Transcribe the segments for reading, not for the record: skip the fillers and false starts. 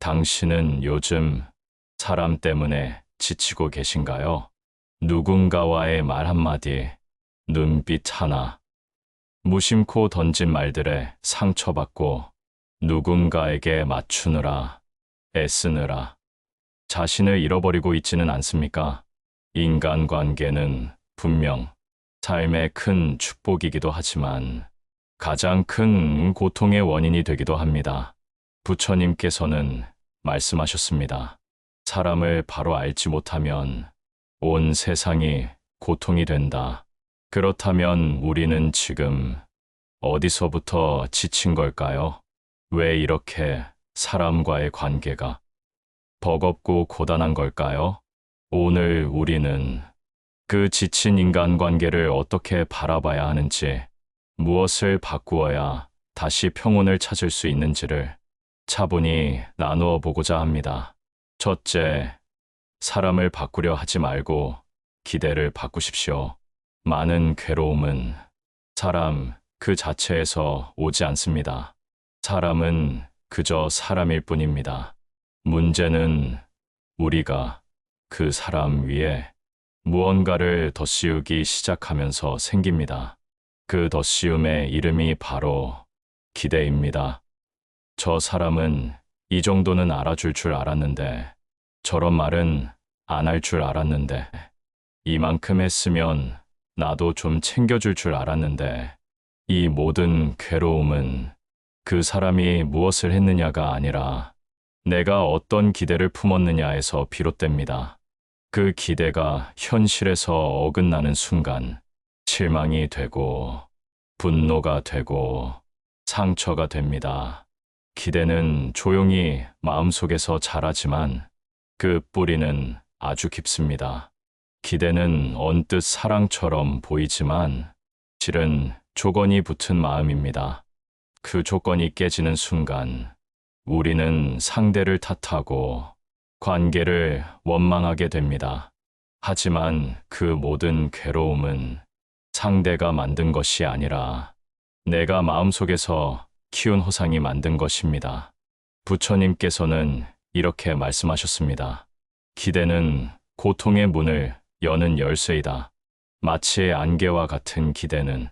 당신은 요즘 사람 때문에 지치고 계신가요? 누군가와의 말 한마디, 눈빛 하나, 무심코 던진 말들에 상처받고 누군가에게 맞추느라, 애쓰느라 자신을 잃어버리고 있지는 않습니까? 인간관계는 분명 삶의 큰 축복이기도 하지만 가장 큰 고통의 원인이 되기도 합니다. 부처님께서는 말씀하셨습니다. 사람을 바로 알지 못하면 온 세상이 고통이 된다. 그렇다면 우리는 지금 어디서부터 지친 걸까요? 왜 이렇게 사람과의 관계가 버겁고 고단한 걸까요? 오늘 우리는 그 지친 인간관계를 어떻게 바라봐야 하는지, 무엇을 바꾸어야 다시 평온을 찾을 수 있는지를 차분히 나누어 보고자 합니다. 첫째, 사람을 바꾸려 하지 말고 기대를 바꾸십시오. 많은 괴로움은 사람 그 자체에서 오지 않습니다. 사람은 그저 사람일 뿐입니다. 문제는 우리가 그 사람 위에 무언가를 덧씌우기 시작하면서 생깁니다. 그 덧씌움의 이름이 바로 기대입니다. 저 사람은 이 정도는 알아줄 줄 알았는데, 저런 말은 안 할 줄 알았는데, 이만큼 했으면 나도 좀 챙겨줄 줄 알았는데, 이 모든 괴로움은 그 사람이 무엇을 했느냐가 아니라 내가 어떤 기대를 품었느냐에서 비롯됩니다. 그 기대가 현실에서 어긋나는 순간 실망이 되고 분노가 되고 상처가 됩니다. 기대는 조용히 마음속에서 자라지만 그 뿌리는 아주 깊습니다. 기대는 언뜻 사랑처럼 보이지만 실은 조건이 붙은 마음입니다. 그 조건이 깨지는 순간 우리는 상대를 탓하고 관계를 원망하게 됩니다. 하지만 그 모든 괴로움은 상대가 만든 것이 아니라 내가 마음속에서 키운 허상이 만든 것입니다. 부처님께서는 이렇게 말씀하셨습니다. 기대는 고통의 문을 여는 열쇠이다. 마치 안개와 같은 기대는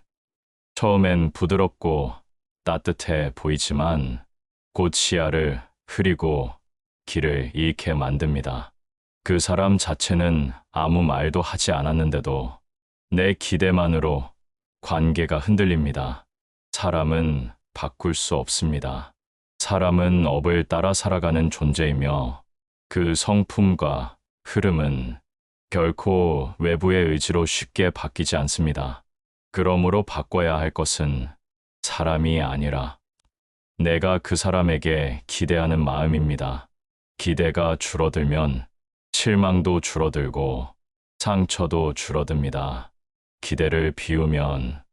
처음엔 부드럽고 따뜻해 보이지만 곧 시야를 흐리고 길을 잃게 만듭니다. 그 사람 자체는 아무 말도 하지 않았는데도 내 기대만으로 관계가 흔들립니다. 사람은 바꿀 수 없습니다. 사람은 업을 따라 살아가는 존재이며 그 성품과 흐름은 결코 외부의 의지로 쉽게 바뀌지 않습니다. 그러므로 바꿔야 할 것은 사람이 아니라 내가 그 사람에게 기대하는 마음입니다. 기대가 줄어들면 실망도 줄어들고 상처도 줄어듭니다. 기대를 비우면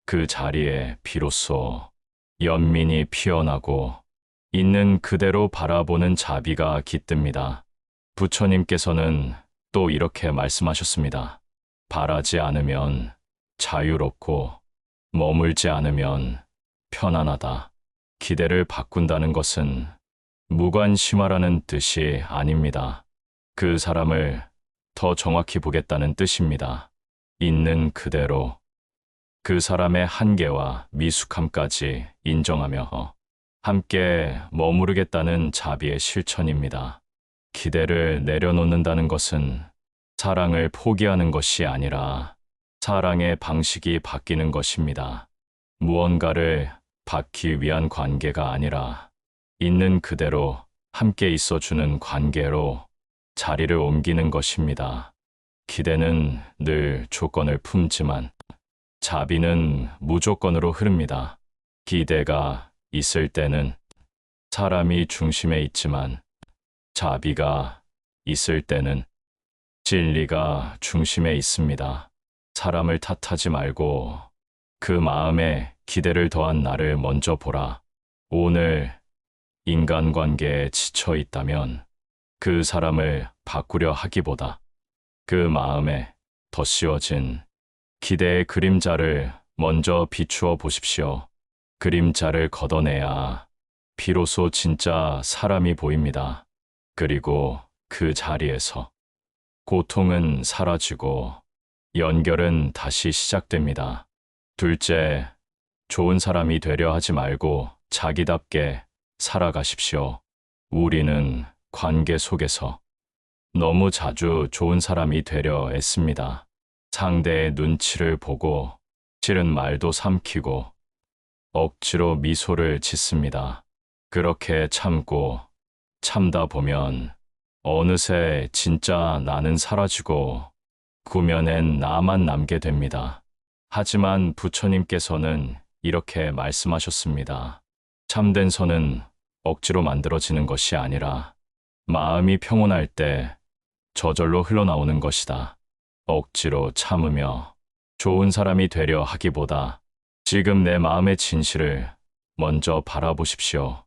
그 자리에 비로소 연민이 피어나고 있는 그대로 바라보는 자비가 깃듭니다. 부처님께서는 또 이렇게 말씀하셨습니다. 바라지 않으면 자유롭고 머물지 않으면 편안하다. 기대를 바꾼다는 것은 무관심하라는 뜻이 아닙니다. 그 사람을 더 정확히 보겠다는 뜻입니다. 있는 그대로 그 사람의 한계와 미숙함까지 인정하며 함께 머무르겠다는 자비의 실천입니다. 기대를 내려놓는다는 것은 사랑을 포기하는 것이 아니라 사랑의 방식이 바뀌는 것입니다. 무언가를 받기 위한 관계가 아니라 있는 그대로 함께 있어주는 관계로 자리를 옮기는 것입니다. 기대는 늘 조건을 품지만 자비는 무조건으로 흐릅니다. 기대가 있을 때는 사람이 중심에 있지만 자비가 있을 때는 진리가 중심에 있습니다. 사람을 탓하지 말고 그 마음에 기대를 더한 나를 먼저 보라. 오늘 인간관계에 지쳐 있다면 그 사람을 바꾸려 하기보다 그 마음에 덧씌워진 기대의 그림자를 먼저 비추어 보십시오. 그림자를 걷어내야 비로소 진짜 사람이 보입니다. 그리고 그 자리에서 고통은 사라지고 연결은 다시 시작됩니다. 둘째, 좋은 사람이 되려 하지 말고 자기답게 살아가십시오. 우리는 관계 속에서 너무 자주 좋은 사람이 되려 애씁니다. 상대의 눈치를 보고 싫은 말도 삼키고 억지로 미소를 짓습니다. 그렇게 참고 참다 보면 어느새 진짜 나는 사라지고 구면엔 나만 남게 됩니다. 하지만 부처님께서는 이렇게 말씀하셨습니다. 참된 선은 억지로 만들어지는 것이 아니라 마음이 평온할 때 저절로 흘러나오는 것이다. 억지로 참으며 좋은 사람이 되려 하기보다 지금 내 마음의 진실을 먼저 바라보십시오.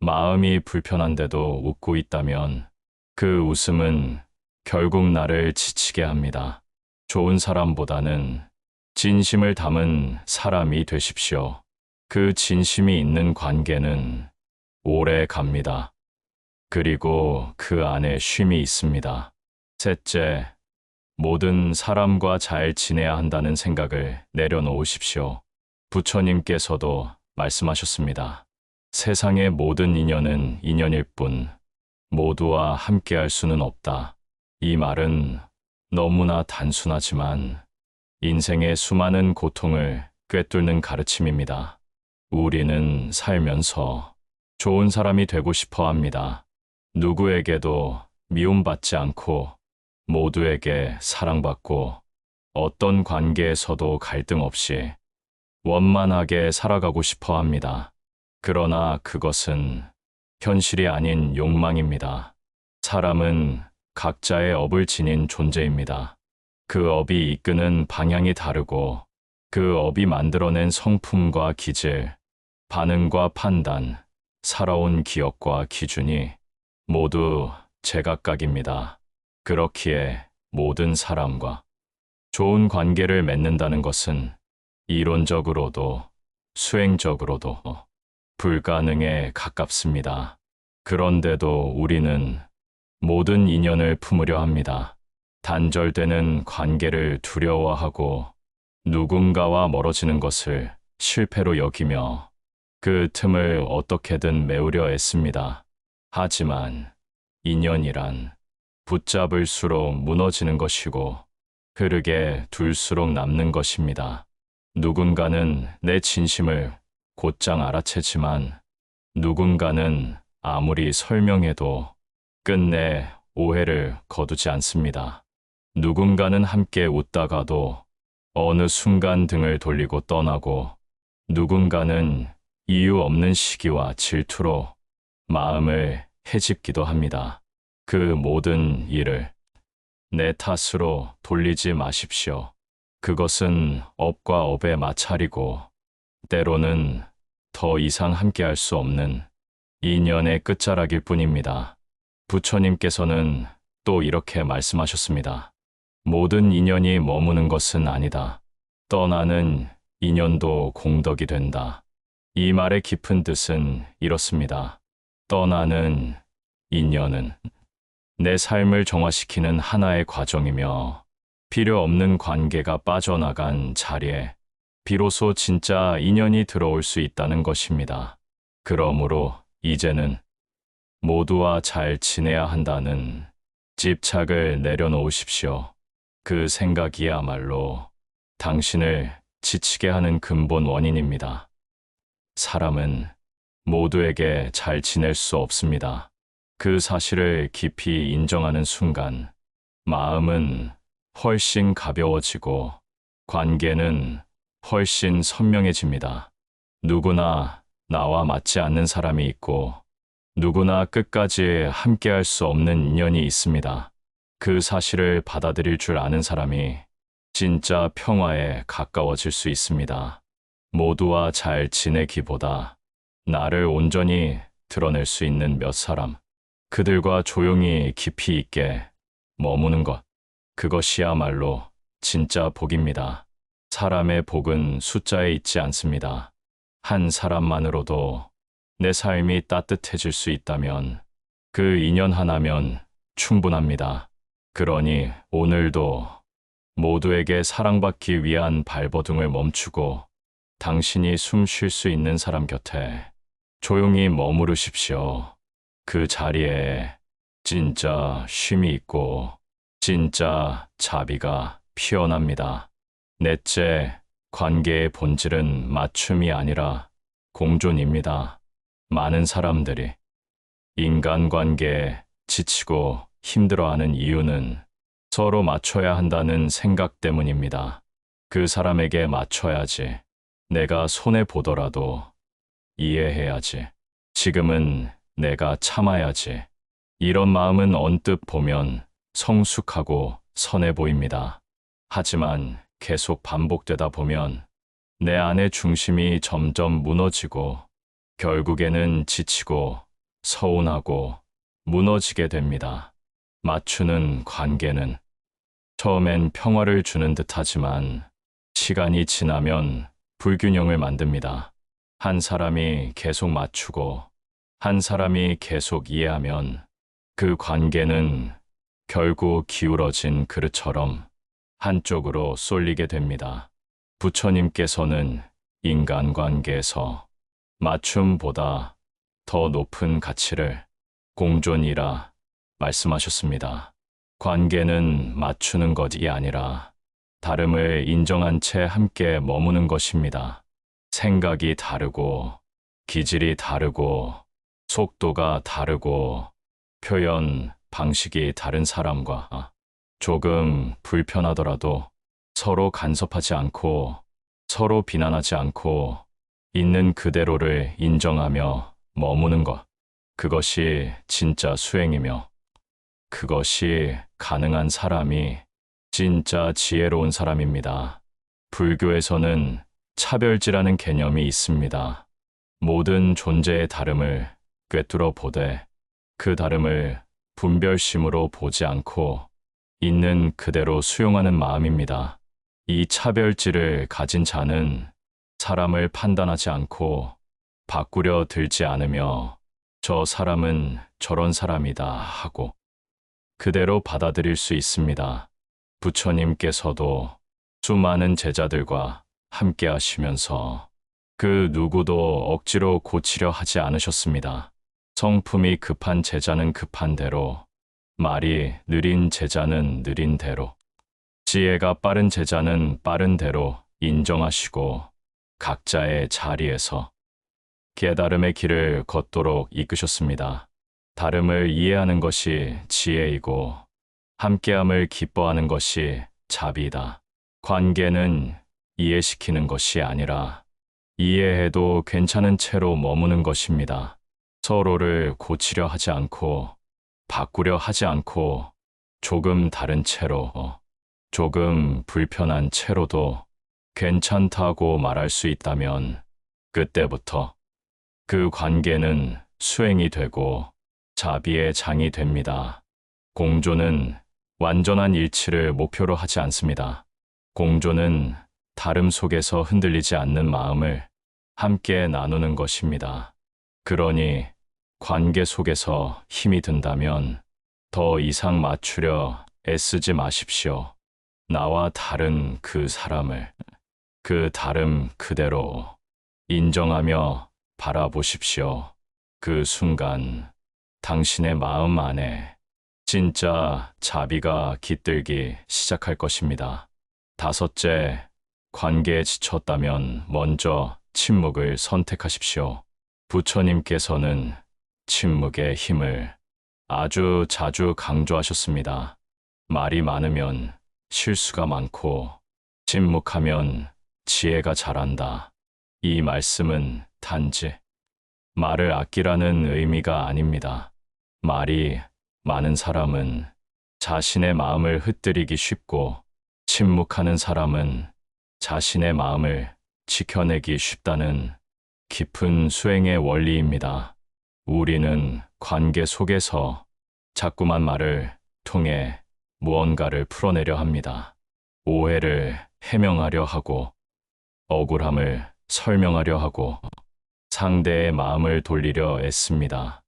마음이 불편한데도 웃고 있다면 그 웃음은 결국 나를 지치게 합니다. 좋은 사람보다는 진심을 담은 사람이 되십시오. 그 진심이 있는 관계는 오래 갑니다. 그리고 그 안에 쉼이 있습니다. 셋째, 모든 사람과 잘 지내야 한다는 생각을 내려놓으십시오. 부처님께서도 말씀하셨습니다. 세상의 모든 인연은 인연일 뿐 모두와 함께할 수는 없다. 이 말은 너무나 단순하지만 인생의 수많은 고통을 꿰뚫는 가르침입니다. 우리는 살면서 좋은 사람이 되고 싶어 합니다. 누구에게도 미움받지 않고 모두에게 사랑받고 어떤 관계에서도 갈등 없이 원만하게 살아가고 싶어 합니다. 그러나 그것은 현실이 아닌 욕망입니다. 사람은 각자의 업을 지닌 존재입니다. 그 업이 이끄는 방향이 다르고 그 업이 만들어낸 성품과 기질, 반응과 판단, 살아온 기억과 기준이 모두 제각각입니다. 그렇기에 모든 사람과 좋은 관계를 맺는다는 것은 이론적으로도 수행적으로도 불가능에 가깝습니다. 그런데도 우리는 모든 인연을 품으려 합니다. 단절되는 관계를 두려워하고 누군가와 멀어지는 것을 실패로 여기며 그 틈을 어떻게든 메우려 애씁니다. 하지만 인연이란 붙잡을수록 무너지는 것이고 흐르게 둘수록 남는 것입니다. 누군가는 내 진심을 곧장 알아채지만 누군가는 아무리 설명해도 끝내 오해를 거두지 않습니다. 누군가는 함께 웃다가도 어느 순간 등을 돌리고 떠나고 누군가는 이유 없는 시기와 질투로 마음을 헤집기도 합니다. 그 모든 일을 내 탓으로 돌리지 마십시오. 그것은 업과 업의 마찰이고 때로는 더 이상 함께할 수 없는 인연의 끝자락일 뿐입니다. 부처님께서는 또 이렇게 말씀하셨습니다. 모든 인연이 머무는 것은 아니다. 떠나는 인연도 공덕이 된다. 이 말의 깊은 뜻은 이렇습니다. 떠나는 인연은 내 삶을 정화시키는 하나의 과정이며 필요 없는 관계가 빠져나간 자리에 비로소 진짜 인연이 들어올 수 있다는 것입니다. 그러므로 이제는 모두와 잘 지내야 한다는 집착을 내려놓으십시오. 그 생각이야말로 당신을 지치게 하는 근본 원인입니다. 사람은 모두에게 잘 지낼 수 없습니다. 그 사실을 깊이 인정하는 순간 마음은 훨씬 가벼워지고 관계는 훨씬 선명해집니다. 누구나 나와 맞지 않는 사람이 있고 누구나 끝까지 함께할 수 없는 인연이 있습니다. 그 사실을 받아들일 줄 아는 사람이 진짜 평화에 가까워질 수 있습니다. 모두와 잘 지내기보다 나를 온전히 드러낼 수 있는 몇 사람, 그들과 조용히 깊이 있게 머무는 것, 그것이야말로 진짜 복입니다. 사람의 복은 숫자에 있지 않습니다. 한 사람만으로도 내 삶이 따뜻해질 수 있다면 그 인연 하나면 충분합니다. 그러니 오늘도 모두에게 사랑받기 위한 발버둥을 멈추고 당신이 숨 쉴 수 있는 사람 곁에 조용히 머무르십시오. 그 자리에 진짜 쉼이 있고 진짜 자비가 피어납니다. 넷째, 관계의 본질은 맞춤이 아니라 공존입니다. 많은 사람들이 인간관계에 지치고 힘들어하는 이유는 서로 맞춰야 한다는 생각 때문입니다. 그 사람에게 맞춰야지. 내가 손해보더라도 이해해야지. 지금은 내가 참아야지. 이런 마음은 언뜻 보면 성숙하고 선해 보입니다. 하지만 계속 반복되다 보면 내 안의 중심이 점점 무너지고 결국에는 지치고 서운하고 무너지게 됩니다. 맞추는 관계는 처음엔 평화를 주는 듯하지만 시간이 지나면 불균형을 만듭니다. 한 사람이 계속 맞추고 한 사람이 계속 이해하면 그 관계는 결국 기울어진 그릇처럼 한쪽으로 쏠리게 됩니다. 부처님께서는 인간관계에서 맞춤보다 더 높은 가치를 공존이라 말씀하셨습니다. 관계는 맞추는 것이 아니라 다름을 인정한 채 함께 머무는 것입니다. 생각이 다르고, 기질이 다르고, 속도가 다르고, 표현 방식이 다른 사람과 조금 불편하더라도 서로 간섭하지 않고, 서로 비난하지 않고, 있는 그대로를 인정하며 머무는 것. 그것이 진짜 수행이며, 그것이 가능한 사람이 진짜 지혜로운 사람입니다. 불교에서는 차별지라는 개념이 있습니다. 모든 존재의 다름을 꿰뚫어 보되 그 다름을 분별심으로 보지 않고 있는 그대로 수용하는 마음입니다. 이 차별지를 가진 자는 사람을 판단하지 않고 바꾸려 들지 않으며 저 사람은 저런 사람이다 하고 그대로 받아들일 수 있습니다. 부처님께서도 수많은 제자들과 함께 하시면서 그 누구도 억지로 고치려 하지 않으셨습니다. 성품이 급한 제자는 급한 대로, 말이 느린 제자는 느린 대로, 지혜가 빠른 제자는 빠른 대로 인정하시고 각자의 자리에서 깨달음의 길을 걷도록 이끄셨습니다. 다름을 이해하는 것이 지혜이고 함께함을 기뻐하는 것이 자비이다. 관계는 이해시키는 것이 아니라 이해해도 괜찮은 채로 머무는 것입니다. 서로를 고치려 하지 않고 바꾸려 하지 않고 조금 다른 채로, 조금 불편한 채로도 괜찮다고 말할 수 있다면 그때부터 그 관계는 수행이 되고 자비의 장이 됩니다. 공존은 완전한 일치를 목표로 하지 않습니다. 공존은 다름 속에서 흔들리지 않는 마음을 함께 나누는 것입니다. 그러니 관계 속에서 힘이 든다면 더 이상 맞추려 애쓰지 마십시오. 나와 다른 그 사람을 그 다름 그대로 인정하며 바라보십시오. 그 순간 당신의 마음 안에 진짜 자비가 깃들기 시작할 것입니다. 다섯째, 관계에 지쳤다면 먼저 침묵을 선택하십시오. 부처님께서는 침묵의 힘을 아주 자주 강조하셨습니다. 말이 많으면 실수가 많고 침묵하면 지혜가 자란다. 이 말씀은 단지 말을 아끼라는 의미가 아닙니다. 말이 많은 사람은 자신의 마음을 흩뜨리기 쉽고 침묵하는 사람은 자신의 마음을 지켜내기 쉽다는 깊은 수행의 원리입니다. 우리는 관계 속에서 자꾸만 말을 통해 무언가를 풀어내려 합니다. 오해를 해명하려 하고 억울함을 설명하려 하고 상대의 마음을 돌리려 애씁니다.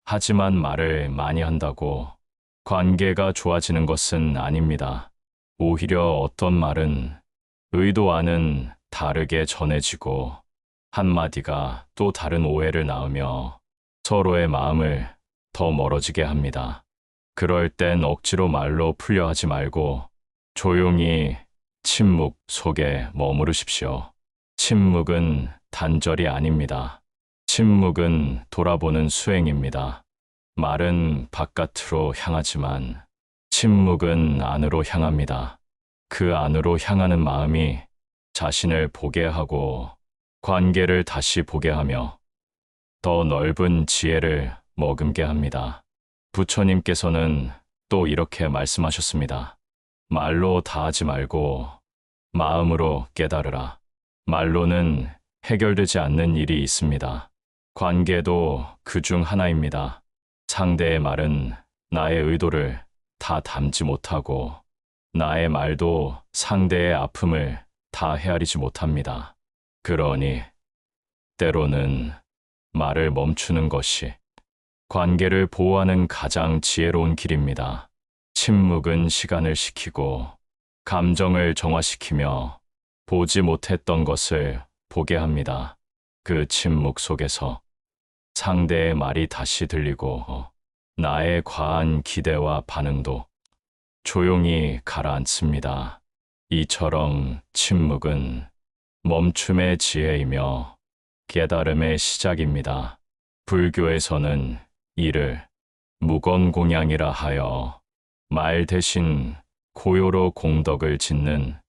하지만 말을 많이 한다고 관계가 좋아지는 것은 아닙니다. 오히려 어떤 말은 의도와는 다르게 전해지고 한마디가 또 다른 오해를 낳으며 서로의 마음을 더 멀어지게 합니다. 그럴 땐 억지로 말로 풀려 하지 말고 조용히 침묵 속에 머무르십시오. 침묵은 단절이 아닙니다. 침묵은 돌아보는 수행입니다. 말은 바깥으로 향하지만 침묵은 안으로 향합니다. 그 안으로 향하는 마음이 자신을 보게 하고 관계를 다시 보게 하며 더 넓은 지혜를 머금게 합니다. 부처님께서는 또 이렇게 말씀하셨습니다. 말로 다 하지 말고 마음으로 깨달으라. 말로는 해결되지 않는 일이 있습니다. 관계도 그 중 하나입니다. 상대의 말은 나의 의도를 다 담지 못하고 나의 말도 상대의 아픔을 다 헤아리지 못합니다. 그러니 때로는 말을 멈추는 것이 관계를 보호하는 가장 지혜로운 길입니다. 침묵은 시간을 식히고 감정을 정화시키며 보지 못했던 것을 보게 합니다. 그 침묵 속에서 상대의 말이 다시 들리고 나의 과한 기대와 반응도 조용히 가라앉습니다. 이처럼 침묵은 멈춤의 지혜이며 깨달음의 시작입니다. 불교에서는 이를 무건공양이라 하여 말 대신 고요로 공덕을 짓는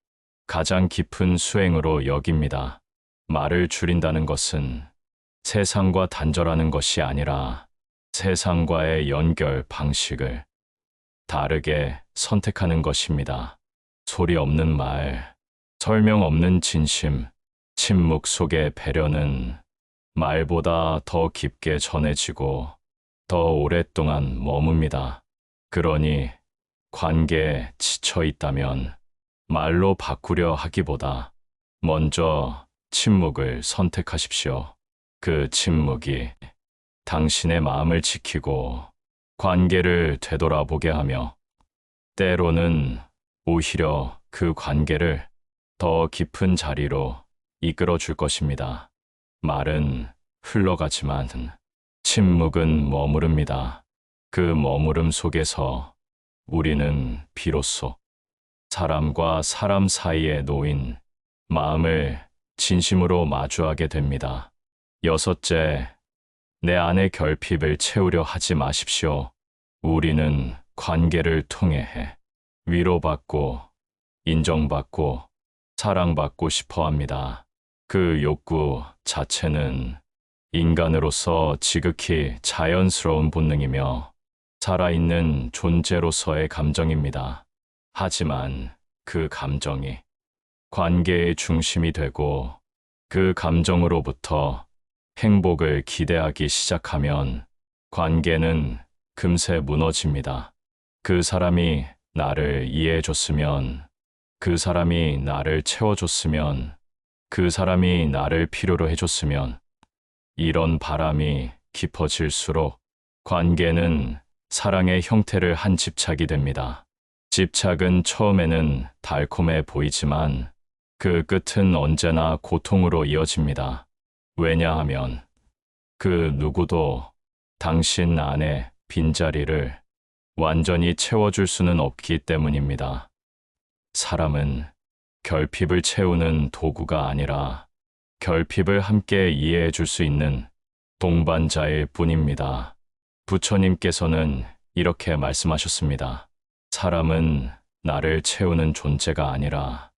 가장 깊은 수행으로 여깁니다. 말을 줄인다는 것은 세상과 단절하는 것이 아니라 세상과의 연결 방식을 다르게 선택하는 것입니다. 소리 없는 말, 설명 없는 진심, 침묵 속의 배려는 말보다 더 깊게 전해지고 더 오랫동안 머뭅니다. 그러니 관계에 지쳐 있다면 말로 바꾸려 하기보다 먼저 침묵을 선택하십시오. 그 침묵이 당신의 마음을 지키고 관계를 되돌아보게 하며 때로는 오히려 그 관계를 더 깊은 자리로 이끌어 줄 것입니다. 말은 흘러가지만 침묵은 머무릅니다. 그 머무름 속에서 우리는 비로소 사람과 사람 사이에 놓인 마음을 진심으로 마주하게 됩니다. 여섯째, 내 안의 결핍을 채우려 하지 마십시오. 우리는 관계를 통해 위로받고 인정받고 사랑받고 싶어 합니다. 그 욕구 자체는 인간으로서 지극히 자연스러운 본능이며 살아있는 존재로서의 감정입니다. 하지만 그 감정이 관계의 중심이 되고 그 감정으로부터 행복을 기대하기 시작하면 관계는 금세 무너집니다. 그 사람이 나를 이해해줬으면, 그 사람이 나를 채워줬으면, 그 사람이 나를 필요로 해줬으면, 이런 바람이 깊어질수록 관계는 사랑의 형태를 한 집착이 됩니다. 집착은 처음에는 달콤해 보이지만 그 끝은 언제나 고통으로 이어집니다. 왜냐하면 그 누구도 당신 안의 빈자리를 완전히 채워줄 수는 없기 때문입니다. 사람은 결핍을 채우는 도구가 아니라 결핍을 함께 이해해 줄 수 있는 동반자일 뿐입니다. 부처님께서는 이렇게 말씀하셨습니다. 사람은 나를 채우는 존재가 아니라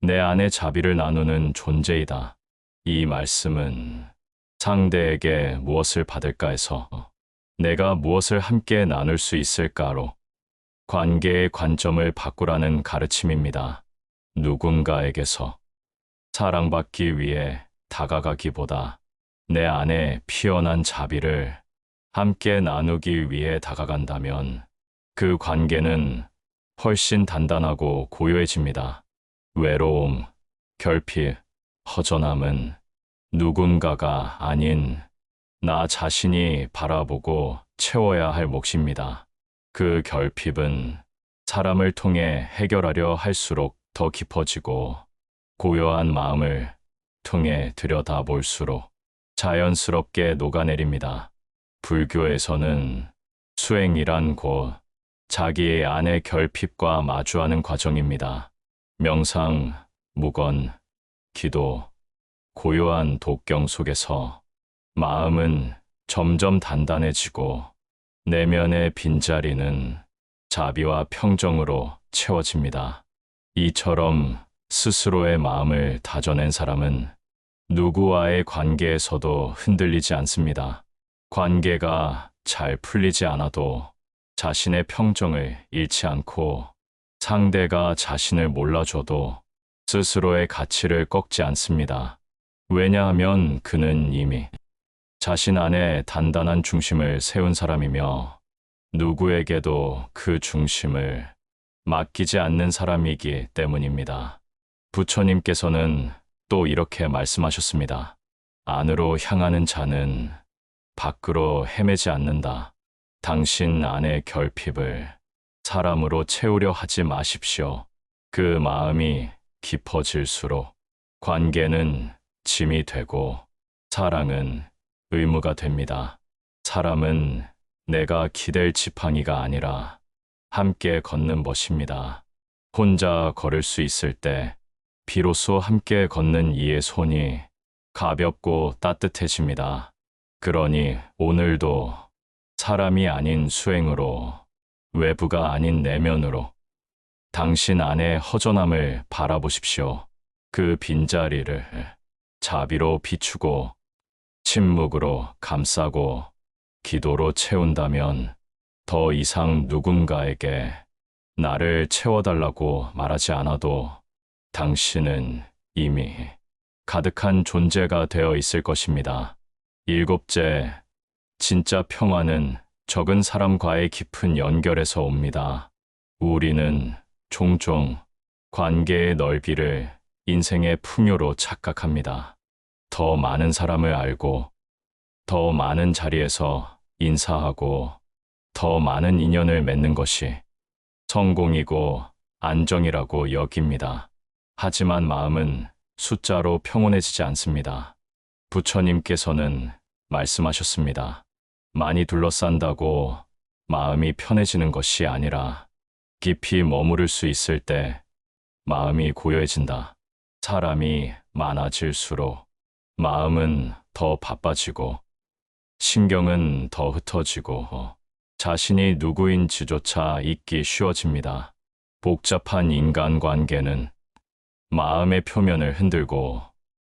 내 안의 자비를 나누는 존재이다. 이 말씀은 상대에게 무엇을 받을까에서 내가 무엇을 함께 나눌 수 있을까로 관계의 관점을 바꾸라는 가르침입니다. 누군가에게서 사랑받기 위해 다가가기보다 내 안에 피어난 자비를 함께 나누기 위해 다가간다면 그 관계는 훨씬 단단하고 고요해집니다. 외로움, 결핍, 허전함은 누군가가 아닌 나 자신이 바라보고 채워야 할 몫입니다. 그 결핍은 사람을 통해 해결하려 할수록 더 깊어지고 고요한 마음을 통해 들여다볼수록 자연스럽게 녹아내립니다. 불교에서는 수행이란 곧 자기의 안의 결핍과 마주하는 과정입니다. 명상, 묵언, 기도, 고요한 독경 속에서 마음은 점점 단단해지고 내면의 빈자리는 자비와 평정으로 채워집니다. 이처럼 스스로의 마음을 다져낸 사람은 누구와의 관계에서도 흔들리지 않습니다. 관계가 잘 풀리지 않아도 자신의 평정을 잃지 않고 상대가 자신을 몰라줘도 스스로의 가치를 꺾지 않습니다. 왜냐하면 그는 이미 자신 안에 단단한 중심을 세운 사람이며 누구에게도 그 중심을 맡기지 않는 사람이기 때문입니다. 부처님께서는 또 이렇게 말씀하셨습니다. 안으로 향하는 자는 밖으로 헤매지 않는다. 당신 안의 결핍을 사람으로 채우려 하지 마십시오. 그 마음이 깊어질수록 관계는 짐이 되고 사랑은 의무가 됩니다. 사람은 내가 기댈 지팡이가 아니라 함께 걷는 것입니다. 혼자 걸을 수 있을 때 비로소 함께 걷는 이의 손이 가볍고 따뜻해집니다. 그러니 오늘도 사람이 아닌 수행으로, 외부가 아닌 내면으로 당신 안의 허전함을 바라보십시오. 그 빈자리를 자비로 비추고 침묵으로 감싸고 기도로 채운다면 더 이상 누군가에게 나를 채워달라고 말하지 않아도 당신은 이미 가득한 존재가 되어 있을 것입니다. 일곱째, 진짜 평화는 적은 사람과의 깊은 연결에서 옵니다. 우리는 종종 관계의 넓이를 인생의 풍요로 착각합니다. 더 많은 사람을 알고, 더 많은 자리에서 인사하고, 더 많은 인연을 맺는 것이 성공이고 안정이라고 여깁니다. 하지만 마음은 숫자로 평온해지지 않습니다. 부처님께서는 말씀하셨습니다. 많이 둘러싼다고 마음이 편해지는 것이 아니라 깊이 머무를 수 있을 때 마음이 고요해진다. 사람이 많아질수록 마음은 더 바빠지고 신경은 더 흩어지고 자신이 누구인지조차 잊기 쉬워집니다. 복잡한 인간관계는 마음의 표면을 흔들고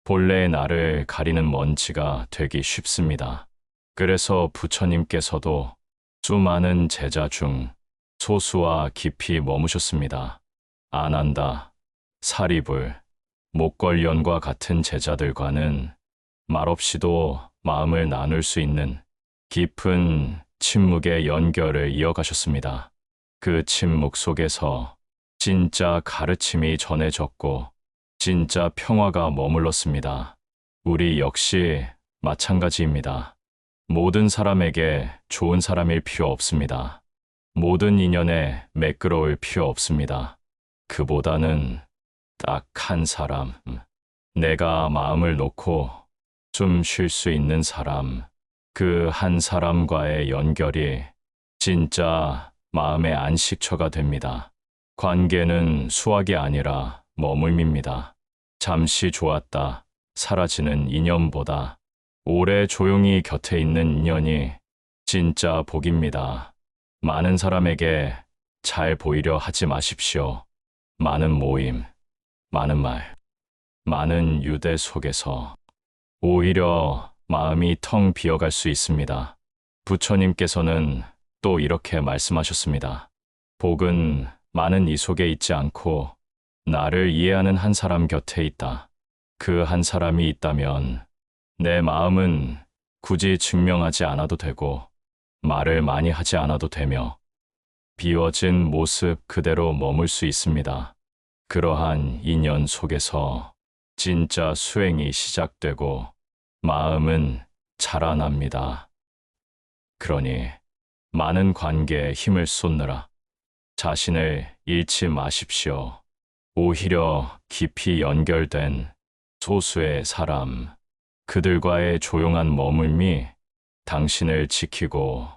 본래의 나를 가리는 먼지가 되기 쉽습니다. 그래서 부처님께서도 수많은 제자 중 소수와 깊이 머무셨습니다. 아난다, 사리불, 목걸련과 같은 제자들과는 말없이도 마음을 나눌 수 있는 깊은 침묵의 연결을 이어가셨습니다. 그 침묵 속에서 진짜 가르침이 전해졌고 진짜 평화가 머물렀습니다. 우리 역시 마찬가지입니다. 모든 사람에게 좋은 사람일 필요 없습니다. 모든 인연에 매끄러울 필요 없습니다. 그보다는 딱 한 사람, 내가 마음을 놓고 숨 쉴 수 있는 사람, 그 한 사람과의 연결이 진짜 마음의 안식처가 됩니다. 관계는 수학이 아니라 머물입니다. 잠시 좋았다 사라지는 인연보다 오래 조용히 곁에 있는 인연이 진짜 복입니다. 많은 사람에게 잘 보이려 하지 마십시오. 많은 모임, 많은 말, 많은 유대 속에서 오히려 마음이 텅 비어갈 수 있습니다. 부처님께서는 또 이렇게 말씀하셨습니다. 복은 많은 이 속에 있지 않고 나를 이해하는 한 사람 곁에 있다. 그 한 사람이 있다면 내 마음은 굳이 증명하지 않아도 되고 말을 많이 하지 않아도 되며 비워진 모습 그대로 머물 수 있습니다. 그러한 인연 속에서 진짜 수행이 시작되고 마음은 자라납니다. 그러니 많은 관계에 힘을 쏟느라 자신을 잃지 마십시오. 오히려 깊이 연결된 소수의 사람, 그들과의 조용한 머물미 당신을 지키고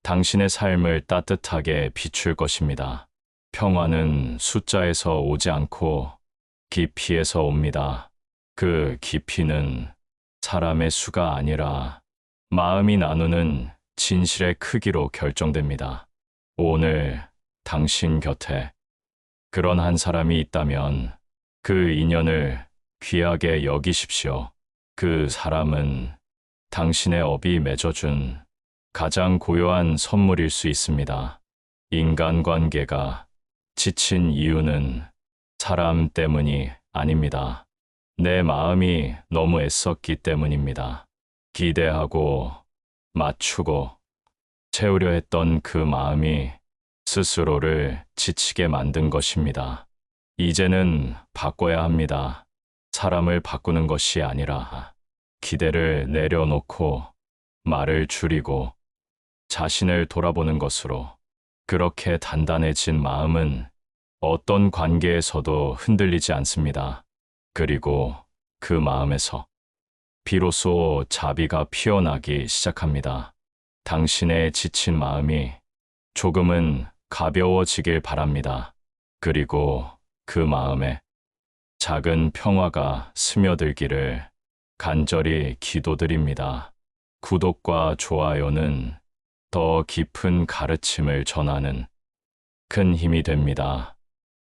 당신의 삶을 따뜻하게 비출 것입니다. 평화는 숫자에서 오지 않고 깊이에서 옵니다. 그 깊이는 사람의 수가 아니라 마음이 나누는 진실의 크기로 결정됩니다. 오늘 당신 곁에 그런 한 사람이 있다면 그 인연을 귀하게 여기십시오. 그 사람은 당신의 업이 맺어준 가장 고요한 선물일 수 있습니다. 인간관계가 지친 이유는 사람 때문이 아닙니다. 내 마음이 너무 애썼기 때문입니다. 기대하고 맞추고 채우려 했던 그 마음이 스스로를 지치게 만든 것입니다. 이제는 바꿔야 합니다. 사람을 바꾸는 것이 아니라 기대를 내려놓고 말을 줄이고 자신을 돌아보는 것으로. 그렇게 단단해진 마음은 어떤 관계에서도 흔들리지 않습니다. 그리고 그 마음에서 비로소 자비가 피어나기 시작합니다. 당신의 지친 마음이 조금은 가벼워지길 바랍니다. 그리고 그 마음에 작은 평화가 스며들기를 간절히 기도드립니다. 구독과 좋아요는 더 깊은 가르침을 전하는 큰 힘이 됩니다.